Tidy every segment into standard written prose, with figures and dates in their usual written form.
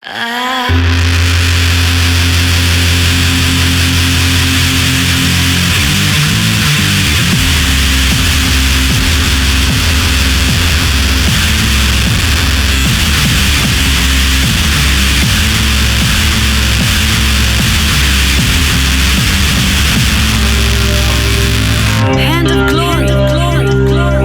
Hand of glory, glory, glory.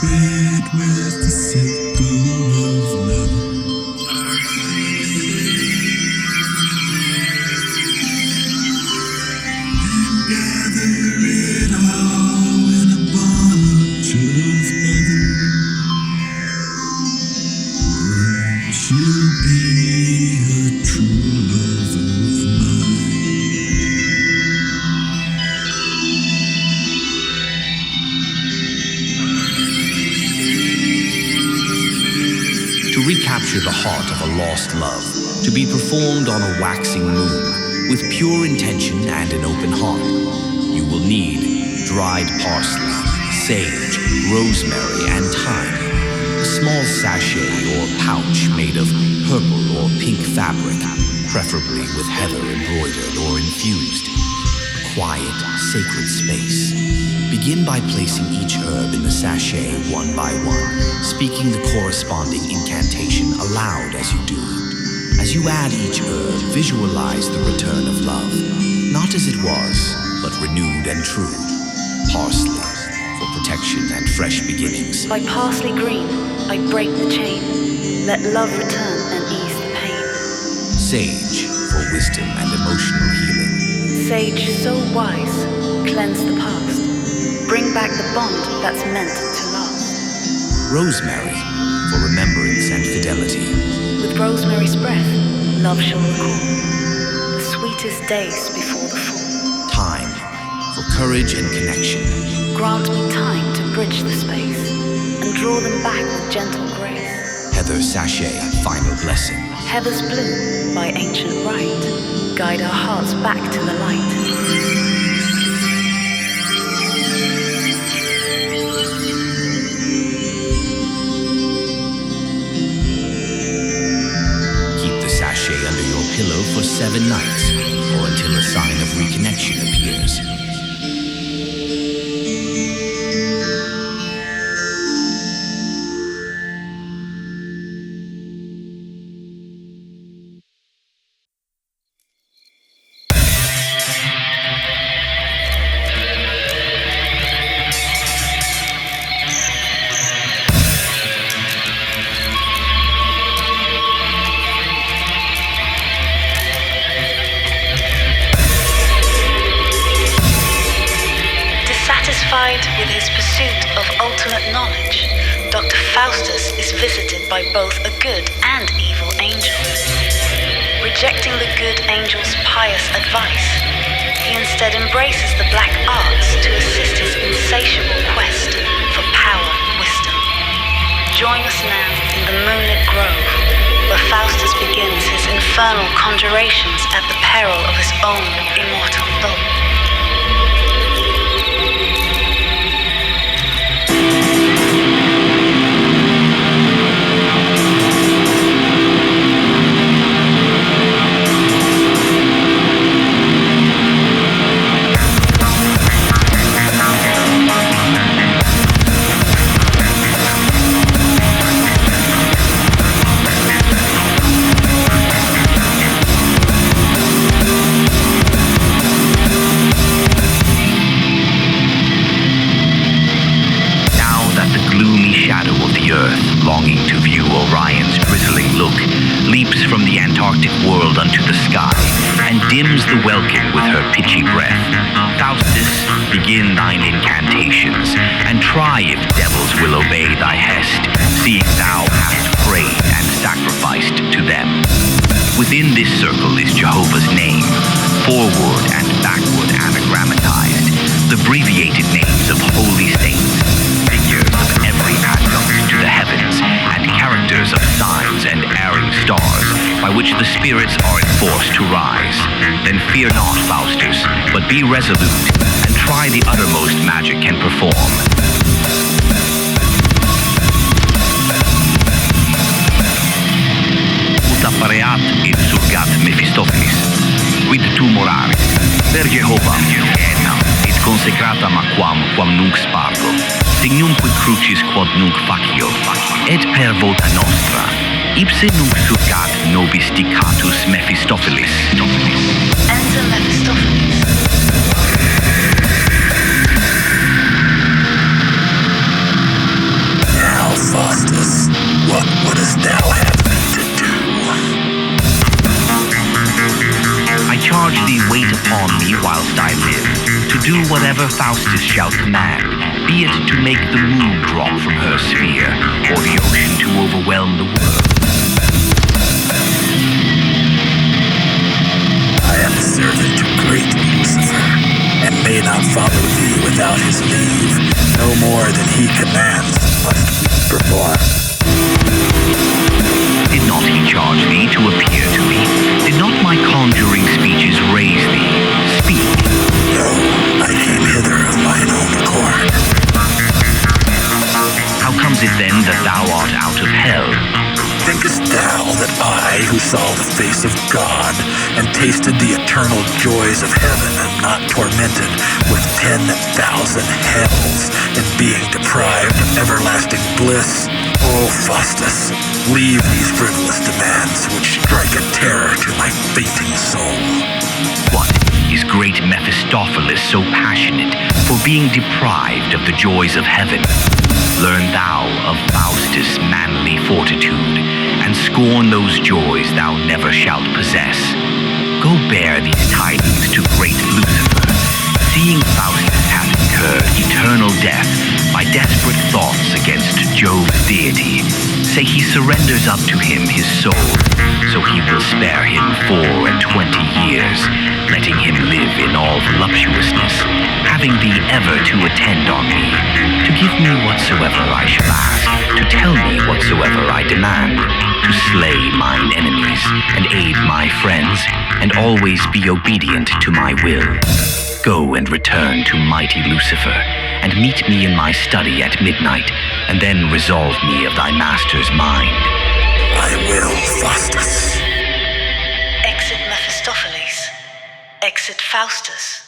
thread with the sickle of love. And gather it all in a bunch of leather. Won't you be a true love of mine? To recapture the heart of a lost love, to be performed on a waxing moon, with pure intention and an open heart, you will need dried parsley, sage, rosemary, and thyme, a small sachet or pouch made of purple or pink fabric, preferably with heather embroidered or infused. A quiet, sacred space. Begin by placing each herb in the sachet one by one, speaking the corresponding incantation aloud as you do. As you add each herb, visualize the return of love, not as it was, but renewed and true. Parsley, for protection and fresh beginnings. By parsley green, I break the chain. Let love return and ease the pain. Sage, for wisdom and emotional healing. Sage so wise, cleanse the past. Bring back the bond that's meant to last. Rosemary, for remembrance and fidelity. With rosemary's breath, love shall recall the sweetest days before the fall. Thyme, for courage and connection. Grant me time to bridge the space and draw them back with gentle grace. Heather sachet, final blessing. Heather's bloom, by ancient right, guide our hearts back to the light. Under your pillow for 7 nights, or until a sign of reconnection appears. With his pursuit of ultimate knowledge, Dr. Faustus is visited by both a good and evil angel. Rejecting the good angel's pious advice, he instead embraces the black arts to assist his insatiable quest for power and wisdom. Join us now in the moonlit grove, where Faustus begins his infernal conjurations at the peril of his own immortal soul. Longing to view Orion's drizzling look, leaps from the Antarctic world unto the sky, and dims the welkin with her pitchy breath. Faustus, begin thine incantations, and try if devils will obey thy hest, seeing thou hast prayed and sacrificed to them. Within this circle is Jehovah's name, forward and backward anagrammatized, the abbreviated names of holy saints, figures of every adjunct to the heavens, and characters of signs and erring stars, by which the spirits are enforced to rise. Then fear not, Faustus, but be resolute, and try the uttermost magic can perform. Ut appareat et surgat Mephistopheles, quid tu moraris, per Jehovah, aetna, et consecrata quam nunc spargo, signumque crucis quod nunc facio, et per vota nostra, ipse nunc surgat nobis dicatus Mephistopheles. Enter Mephistopheles. upon me whilst I live, to do whatever Faustus shall command, be it to make the moon drop from her sphere, or the ocean to overwhelm the world. I am a servant to great Lucifer, and may not follow thee without his leave. No more than he commands must perform. Did not he charge thee to appear to me? Did not my conjuring speeches raise thee? Speak. No, I came hither of mine own accord. How comes it then that thou art out of hell? Thinkest thou that I, who saw the face of God, and tasted the eternal joys of heaven, am not tormented with 10,000 hells, in being deprived of everlasting bliss? O Faustus, leave these frivolous demands which strike a terror to my fainting soul. What is great Mephistopheles so passionate for being deprived of the joys of heaven? Learn thou of Faustus' manly fortitude, and scorn those joys thou never shalt possess. Go bear these tidings to great Lucifer, seeing Faustus hath incurred eternal death by desperate thoughts against Jove's deity. Say he surrenders up to him his soul, so he will spare him 24 years, letting him live in all voluptuousness, having thee ever to attend on me, to give me whatsoever I shall ask, to tell me whatsoever I demand, to slay mine enemies, and aid my friends, and always be obedient to my will. Go and return to mighty Lucifer, and meet me in my study at midnight, and then resolve me of thy master's mind. I will, Faustus. Exit Mephistopheles. Exit Faustus.